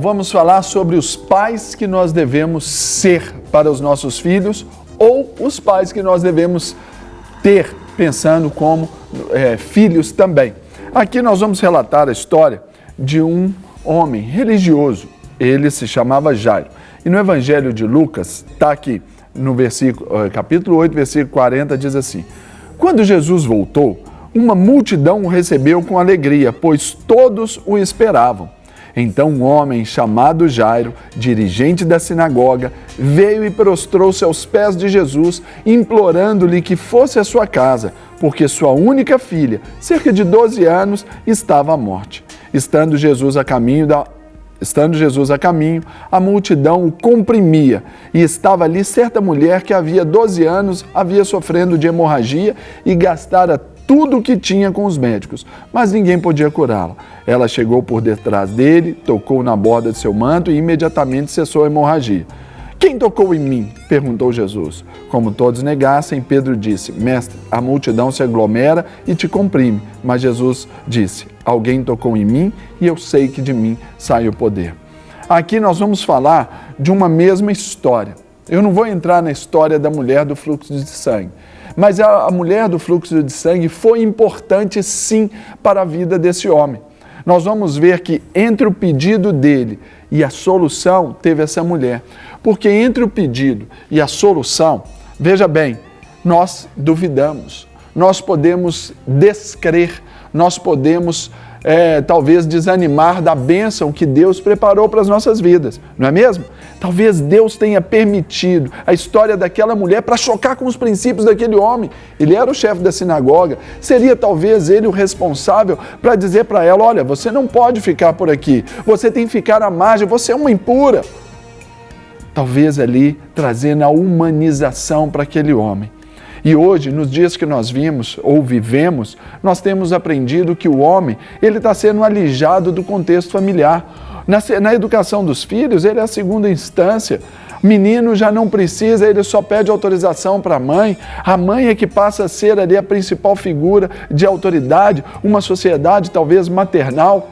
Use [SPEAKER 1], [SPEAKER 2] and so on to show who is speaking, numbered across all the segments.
[SPEAKER 1] Vamos falar sobre os pais que nós devemos ser para os nossos filhos ou os pais que nós devemos ter, pensando como filhos também. Aqui nós vamos relatar a história de um homem religioso. Ele se chamava Jairo. E no Evangelho de Lucas, está aqui no capítulo 8, versículo 40, diz assim: Quando Jesus voltou, uma multidão o recebeu com alegria, pois todos o esperavam. Então um homem chamado Jairo, dirigente da sinagoga, veio e prostrou-se aos pés de Jesus, implorando-lhe que fosse à sua casa, porque sua única filha, cerca de 12 anos, estava à morte. Estando Jesus a caminho, a multidão o comprimia, e estava ali certa mulher que havia 12 anos havia sofrendo de hemorragia e gastara tudo o que tinha com os médicos, mas ninguém podia curá-la. Ela chegou por detrás dele, tocou na borda de seu manto e imediatamente cessou a hemorragia. Quem tocou em mim? Perguntou Jesus. Como todos negassem, Pedro disse: Mestre, a multidão se aglomera e te comprime. Mas Jesus disse: Alguém tocou em mim e eu sei que de mim sai o poder. Aqui nós vamos falar de uma mesma história. Eu não vou entrar na história da mulher do fluxo de sangue, mas a mulher do fluxo de sangue foi importante sim para a vida desse homem. Nós vamos ver que entre o pedido dele e a solução teve essa mulher. Porque entre o pedido e a solução, veja bem, nós duvidamos, nós podemos descrer, nós podemos talvez desanimar da bênção que Deus preparou para as nossas vidas, não é mesmo? Talvez Deus tenha permitido a história daquela mulher para chocar com os princípios daquele homem. Ele era o chefe da sinagoga, seria talvez ele o responsável para dizer para ela: olha, você não pode ficar por aqui, você tem que ficar à margem, você é uma impura. Talvez ali trazendo a humanização para aquele homem. E hoje, nos dias que nós vimos ou vivemos, nós temos aprendido que o homem, ele está sendo alijado do contexto familiar. Na educação dos filhos, ele é a segunda instância. Menino já não precisa, ele só pede autorização para a mãe é que passa a ser ali a principal figura de autoridade, uma sociedade talvez maternal.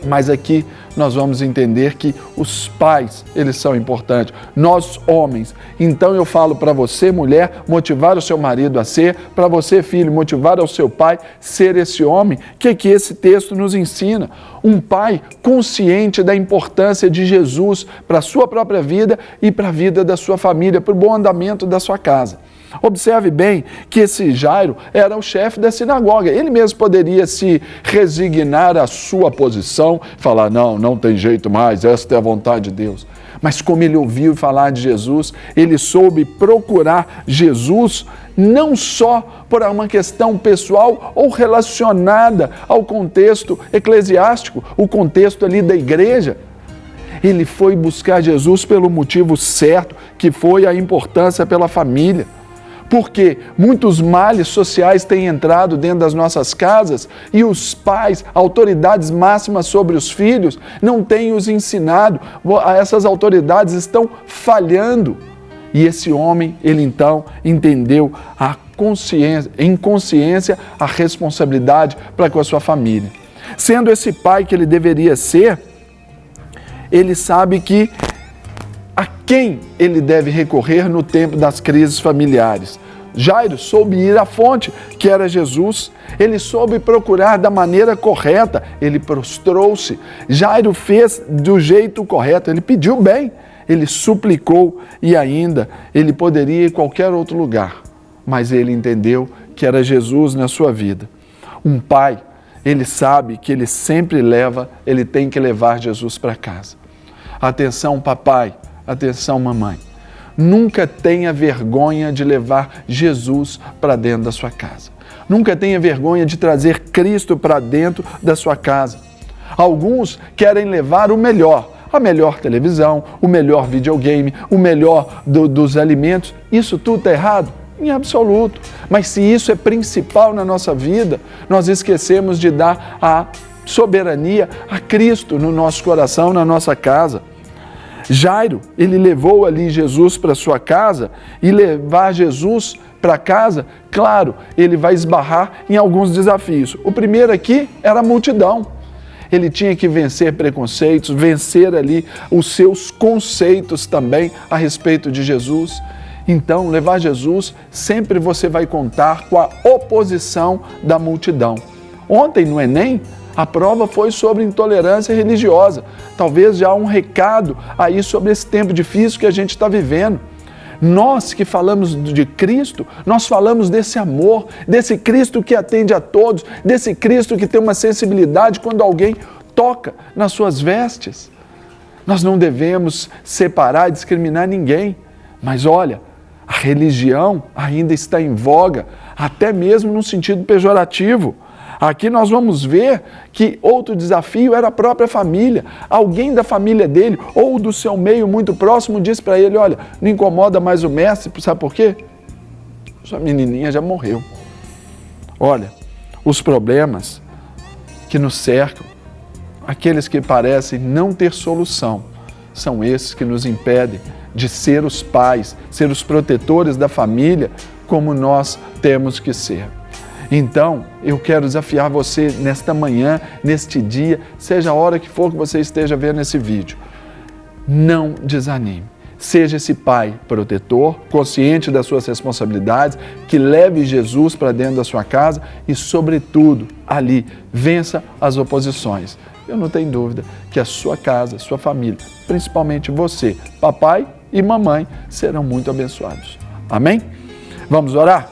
[SPEAKER 1] Mas aqui nós vamos entender que os pais, eles são importantes. Nós, homens. Então eu falo para você, mulher, motivar o seu marido a ser, para você, filho, motivar o seu pai ser esse homem. O que esse texto nos ensina? Um pai consciente da importância de Jesus para a sua própria vida e para a vida da sua família, para o bom andamento da sua casa. Observe bem que esse Jairo era o chefe da sinagoga. Ele mesmo poderia se resignar à sua posição, falar: não tem jeito mais, esta é a vontade de Deus. Mas como ele ouviu falar de Jesus, ele soube procurar Jesus não só por uma questão pessoal ou relacionada ao contexto eclesiástico, o contexto ali da igreja. Ele foi buscar Jesus pelo motivo certo, que foi a importância pela família. Porque muitos males sociais têm entrado dentro das nossas casas e os pais, autoridades máximas sobre os filhos, não têm os ensinado. Essas autoridades estão falhando. E esse homem, ele então entendeu em consciência a responsabilidade para com a sua família. Sendo esse pai que ele deveria ser, ele sabe que a quem ele deve recorrer no tempo das crises familiares. Jairo soube ir à fonte, que era Jesus. Ele soube procurar da maneira correta. Ele prostrou-se. Jairo fez do jeito correto. Ele pediu bem. Ele suplicou e ainda ele poderia ir em qualquer outro lugar. Mas ele entendeu que era Jesus na sua vida. Um pai, ele sabe que ele tem que levar Jesus para casa. Atenção, papai. Atenção, mamãe, nunca tenha vergonha de levar Jesus para dentro da sua casa. Nunca tenha vergonha de trazer Cristo para dentro da sua casa. Alguns querem levar o melhor, a melhor televisão, o melhor videogame, o melhor dos alimentos. Isso tudo está errado? Em absoluto. Mas se isso é principal na nossa vida, nós esquecemos de dar a soberania a Cristo no nosso coração, na nossa casa. Jairo, ele levou ali Jesus para sua casa, e levar Jesus para casa, claro, ele vai esbarrar em alguns desafios. O primeiro aqui era a multidão. ele tinha que vencer preconceitos, vencer ali os seus conceitos também a respeito de Jesus. Então, levar Jesus, sempre você vai contar com a oposição da multidão. Ontem no Enem, a prova foi sobre intolerância religiosa. Talvez já um recado aí sobre esse tempo difícil que a gente está vivendo. Nós que falamos de Cristo, nós falamos desse amor, desse Cristo que atende a todos, desse Cristo que tem uma sensibilidade quando alguém toca nas suas vestes. Nós não devemos separar e discriminar ninguém, mas olha, a religião ainda está em voga, até mesmo no sentido pejorativo. Aqui nós vamos ver que outro desafio era a própria família. Alguém da família dele ou do seu meio muito próximo disse para ele, olha, não incomoda mais o mestre, sabe por quê? Sua menininha já morreu. Olha, os problemas que nos cercam, aqueles que parecem não ter solução, são esses que nos impedem de ser os pais, ser os protetores da família como nós temos que ser. Então, eu quero desafiar você nesta manhã, neste dia, seja a hora que for que você esteja vendo esse vídeo. Não desanime. Seja esse pai protetor, consciente das suas responsabilidades, que leve Jesus para dentro da sua casa e, sobretudo, ali, vença as oposições. Eu não tenho dúvida que a sua casa, a sua família, principalmente você, papai e mamãe, serão muito abençoados. Amém? Vamos orar?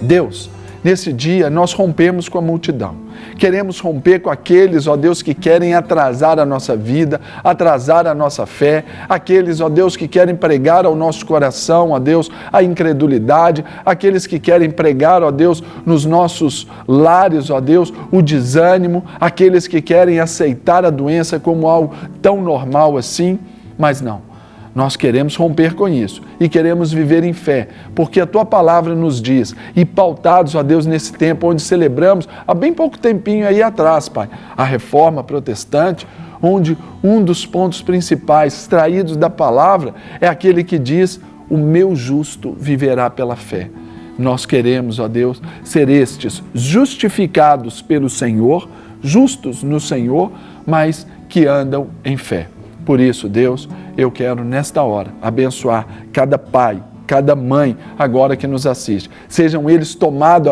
[SPEAKER 1] Deus, nesse dia, nós rompemos com a multidão. Queremos romper com aqueles, ó Deus, que querem atrasar a nossa vida, atrasar a nossa fé, aqueles, ó Deus, que querem pregar ao nosso coração, ó Deus, a incredulidade, aqueles que querem pregar, ó Deus, nos nossos lares, ó Deus, o desânimo, aqueles que querem aceitar a doença como algo tão normal assim, mas não. Nós queremos romper com isso e queremos viver em fé, porque a Tua palavra nos diz, e pautados, ó Deus, nesse tempo onde celebramos, há bem pouco tempinho aí atrás, Pai, a reforma protestante, onde um dos pontos principais extraídos da palavra é aquele que diz, o meu justo viverá pela fé. Nós queremos, ó Deus, ser estes justificados pelo Senhor, justos no Senhor, mas que andam em fé. Por isso, Deus, eu quero nesta hora abençoar cada pai, cada mãe agora que nos assiste. Sejam eles tomados,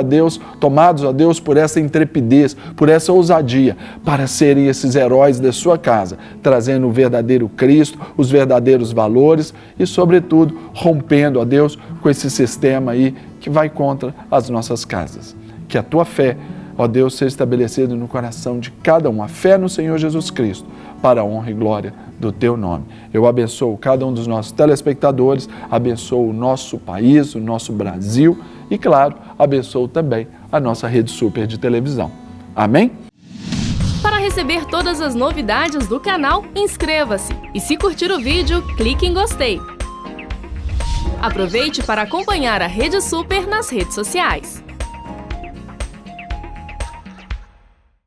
[SPEAKER 1] ó Deus, por essa intrepidez, por essa ousadia, para serem esses heróis da sua casa, trazendo o verdadeiro Cristo, os verdadeiros valores e, sobretudo, rompendo, ó Deus, com esse sistema aí que vai contra as nossas casas. Que a tua fé, ó Deus, seja estabelecida no coração de cada um, a fé no Senhor Jesus Cristo, para a honra e glória do Teu nome. Eu abençoo cada um dos nossos telespectadores, abençoo o nosso país, o nosso Brasil e, claro, abençoo também a nossa Rede Super de televisão. Amém?
[SPEAKER 2] Para receber todas as novidades do canal, inscreva-se e, se curtir o vídeo, clique em gostei. Aproveite para acompanhar a Rede Super nas redes sociais.